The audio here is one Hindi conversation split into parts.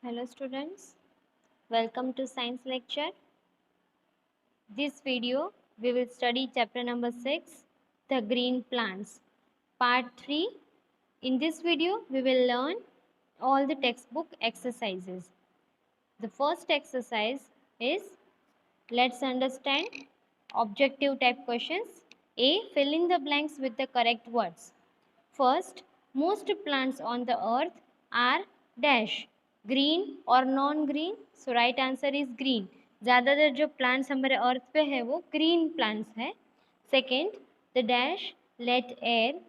Hello students, welcome to science lecture. This video we will study chapter number 6, the green plants, part 3. In this video we will learn all the textbook exercises. The first exercise is let's understand objective type questions. A. Fill in the blanks with the correct words. First, most plants on the earth are dash green or non green. So right answer is green. ज़्यादातर जो प्लांट्स हमारे अर्थ पे है वो ग्रीन प्लांट्स है. Second, the dash let air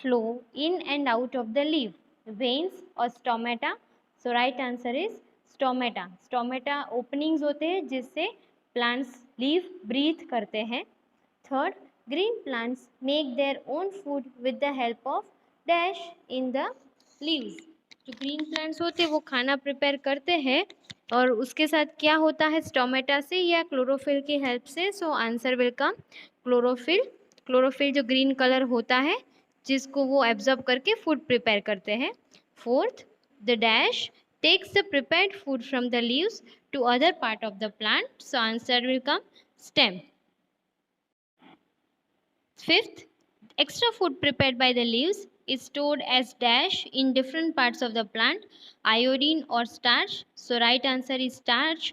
flow in and out of the leave. Veins और stomata. So right answer is stomata. Stomata openings होते हैं जिससे प्लांट्स लीव ब्रीथ करते हैं. Third, green plants make their own food with the help of dash in the leaves. जो ग्रीन प्लांट्स होते हैं वो खाना प्रिपेयर करते हैं और उसके साथ क्या होता है, स्टोमेटा से या क्लोरोफिल की हेल्प से. सो answer will come chlorophyll. Chlorophyll जो ग्रीन कलर होता है जिसको वो एब्जॉर्ब करके फूड प्रिपेयर करते हैं. Fourth, the dash takes the prepared food from the leaves to other part of the plant. So answer will come stem. Fifth, extra food prepared by the leaves is stored as dash in different parts of the plant, iodine or starch. So right answer is starch.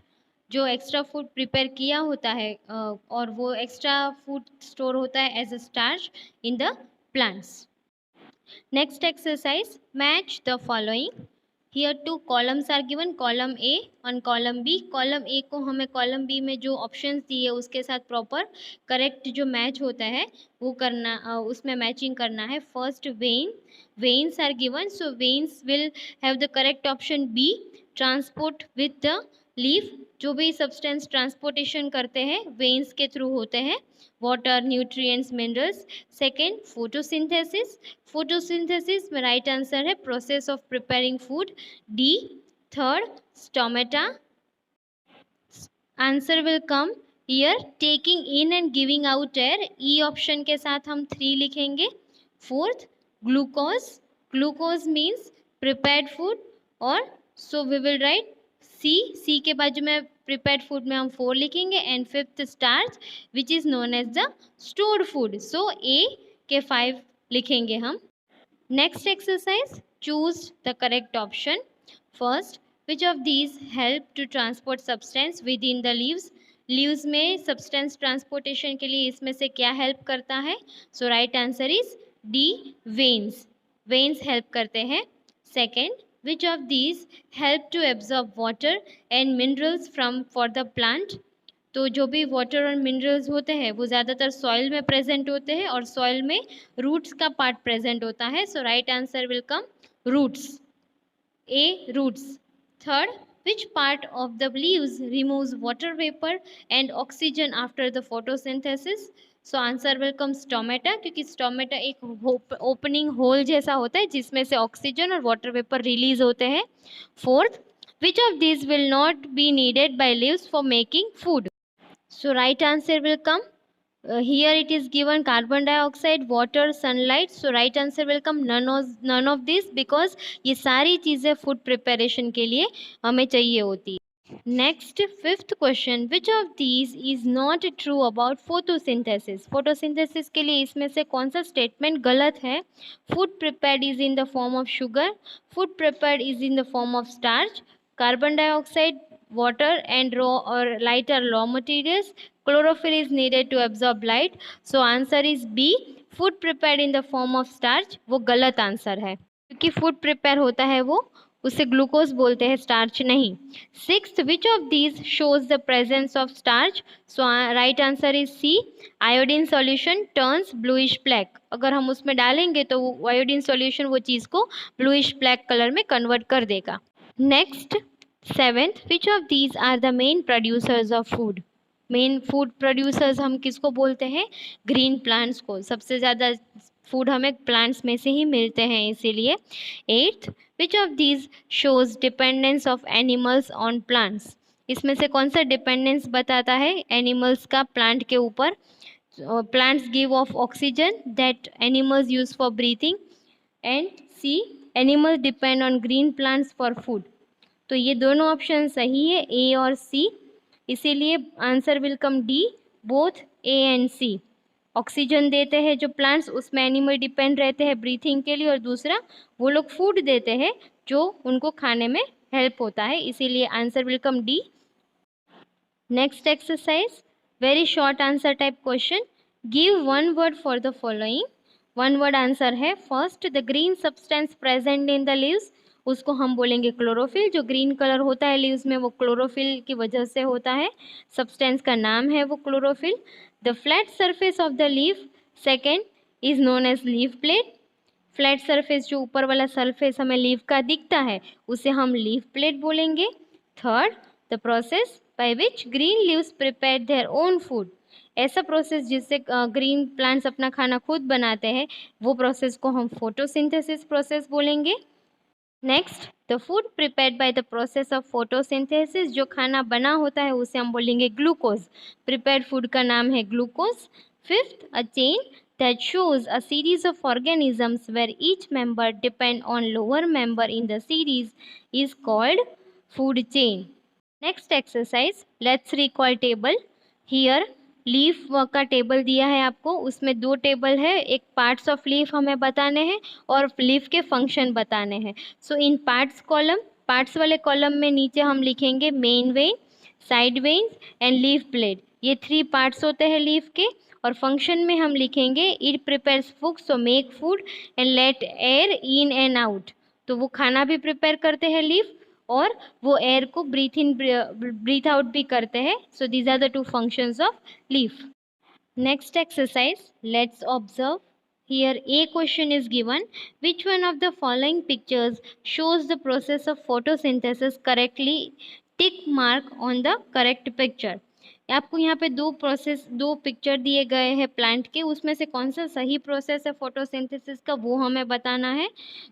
जो एक्स्ट्रा फूड प्रिपेयर किया होता है और वो एक्स्ट्रा फूड स्टोर होता है as a starch in the plants. Next exercise, match the following. Here two columns are given, column A और column B. column A को हमें column B में जो options दिए उसके साथ proper correct जो match होता है वो करना, उसमें matching करना है. First vein, veins are given, so veins will have the correct option B, transport with the leaf. जो भी substance transportation करते हैं veins के through होते हैं, water, nutrients, minerals. Second, photosynthesis. photosynthesis में right answer है process of preparing food, D. Third, stomata. Answer will come here, taking in and giving out air. E option के साथ हम 3 लिखेंगे. Fourth, glucose. glucose means prepared food और so we will write C. C के बाजू में prepared food में हम 4 लिखेंगे. And fifth, starch which is known as the stored food. So A के 5 लिखेंगे हम. Next exercise, choose the correct option. First, which of these help to transport substance within the leaves? Leaves में substance transportation के लिए इसमें से क्या help करता है? So right answer is D, veins. veins help करते हैं. Second, which of these help to absorb water and minerals for the plant? तो जो भी वाटर और मिनरल्स होते हैं वो ज़्यादातर सॉइल में प्रेजेंट होते हैं और सॉइल में रूट्स का पार्ट प्रेजेंट होता है. So right answer will come roots. A, roots. Third, which part of the leaves removes water vapor and oxygen after the photosynthesis? So answer will come stomata, क्योंकि स्टोमेटा एक ओपनिंग होल जैसा होता है जिसमें से ऑक्सीजन और वाटर वेपर रिलीज होते हैं. Fourth, which of these will not be needed by leaves for making food? So right answer will come here it is given carbon dioxide, water, sunlight. So right answer will come none of this because ये सारी चीज़ें food preparation के लिए हमें चाहिए होती है. Next, fifth question, which of these is not true about photosynthesis? photosynthesis के लिए इसमें से कौन सा statement गलत है? Food prepared is in the form of sugar, food prepared is in the form of starch, carbon dioxide, water and raw or light are raw materials, chlorophyll is needed to absorb light. So answer is B, food prepared in the form of starch. वो गलत आंसर है क्योंकि फूड प्रिपेयर होता है वो उसे ग्लूकोज बोलते हैं, स्टार्च नहीं. Sixth, which of these shows the presence of starch? So right answer is C, iodine solution turns bluish black. अगर हम उसमें डालेंगे तो वो आयोडीन सॉल्यूशन वो चीज़ को ब्लूइश ब्लैक कलर में कन्वर्ट कर देगा. Next, seventh, which of these are the main producers of food? Main food producers हम किसको बोलते हैं? ग्रीन प्लांट्स को. सबसे ज़्यादा फूड हमें प्लांट्स में से ही मिलते हैं इसीलिए. Eighth, which of these shows dependence of animals on plants? इसमें से कौन सा डिपेंडेंस बताता है एनिमल्स का प्लांट के ऊपर? Plants give off oxygen that animals use for breathing. And C, animals depend on green plants for food. तो ये दोनों ऑप्शन सही है, ए और सी, इसीलिए answer will come D, both A and C. Oxygen देते हैं जो प्लांट्स, उसमें एनिमल डिपेंड रहते हैं ब्रीथिंग के लिए, और दूसरा वो लोग फूड देते हैं जो उनको खाने में हेल्प होता है, इसीलिए answer will come D. Next exercise, very short answer type question, give one word for the following. One word answer है, first the green substance present in the leaves, उसको हम बोलेंगे क्लोरोफिल। जो ग्रीन कलर होता है लीव्स में वो क्लोरोफिल की वजह से होता है, सब्सटेंस का नाम है वो chlorophyll. The flat surface of the leaf, second is known as leaf plate. Flat surface जो ऊपर वाला सरफेस हमें लीफ का दिखता है उसे हम लीफ प्लेट बोलेंगे। Third, the process by which green leaves prepare their own food, ऐसा प्रोसेस जिससे ग्रीन प्लांट्स अपना खाना खुद बनाते हैं, वो प्रोसेस को हम फोटोसिंथेसिस प्रोसेस बोलेंगे। Next, the food prepared by the process of photosynthesis, जो खाना बना होता है उसे हम बोलेंगे ग्लूकोज, प्रिपेयर्ड फूड का नाम है glucose. Fifth, a chain that shows a series of organisms where each member depend on lower member in the series is called food chain. Next exercise, let's recall table. Here leaf का टेबल दिया है आपको, उसमें दो टेबल है, एक पार्ट्स ऑफ लीफ हमें बताने हैं और लीफ के फंक्शन बताने हैं। सो इन पार्ट्स कॉलम, पार्ट्स वाले कॉलम में नीचे हम लिखेंगे main vein, side veins and leaf plate, ये थ्री पार्ट्स होते हैं लीफ के। और फंक्शन में हम लिखेंगे it prepares food, so make food and let air in and out, तो वो खाना भी प्रिपेयर करते हैं लीफ और वो एयर को ब्रीथ इन ब्रीथ आउट भी करते हैं। So these are the two functions of leaf. Next exercise, let's observe. Here a question is given, which one of the following pictures shows the process of photosynthesis correctly? Tick mark on the correct picture. आपको यहाँ पे दो पिक्चर दिए गए हैं प्लांट के, उसमें से कौन सा सही प्रोसेस है फोटोसिंथेसिस का वो हमें बताना है।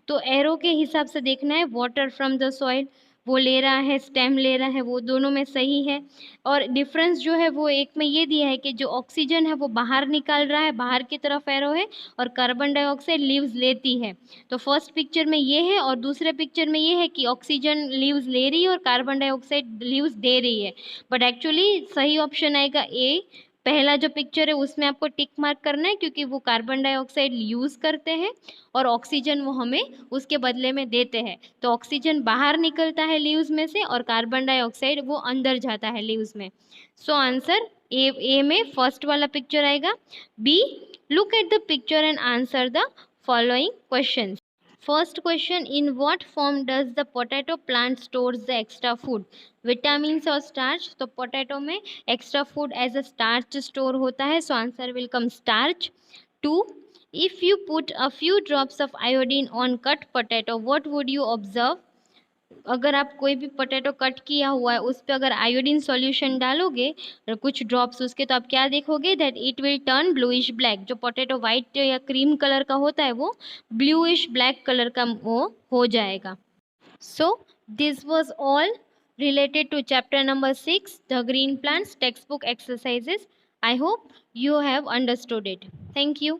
तो एरो के हिसाब से देखना है, वाटर फ्रॉम द सॉइल वो ले रहा है, स्टेम ले रहा है, वो दोनों में सही है। और डिफरेंस जो है वो एक में ये दिया है कि जो ऑक्सीजन है वो बाहर निकाल रहा है, बाहर की तरफ एरो है, और कार्बन डाइऑक्साइड लीव्स लेती है। तो फर्स्ट पिक्चर में ये है और दूसरे पिक्चर में ये है कि ऑक्सीजन लीव्स ले रही है और कार्बन डाइऑक्साइड लीव्स दे रही है। बट एक्चुअली सही ऑप्शन आएगा ए, पहला जो पिक्चर है उसमें आपको टिक मार्क करना है, क्योंकि वो कार्बन डाइऑक्साइड यूज़ करते हैं और ऑक्सीजन वो हमें उसके बदले में देते हैं। तो ऑक्सीजन बाहर निकलता है लीव्स में से और कार्बन डाइऑक्साइड वो अंदर जाता है लीव्स में। सो आंसर ए में फर्स्ट वाला पिक्चर आएगा। B, look at the picture and answer the following question. First question, in what form does the potato plant stores the extra food? Vitamins और starch, तो potato में extra food as a starch store होता है, so answer will come starch. 2, if you put a few drops of iodine on cut potato, what would you observe? अगर आप कोई भी पोटैटो कट किया हुआ है उस पर अगर आयोडीन सॉल्यूशन डालोगे और कुछ ड्रॉप्स उसके, तो आप क्या देखोगे, that it will turn bluish black. जो पोटैटो वाइट या क्रीम कलर का होता है वो ब्लूइश ब्लैक कलर का वो हो जाएगा। So this was all related to chapter number 6, the green plants textbook exercises. I hope you have understood it. Thank you.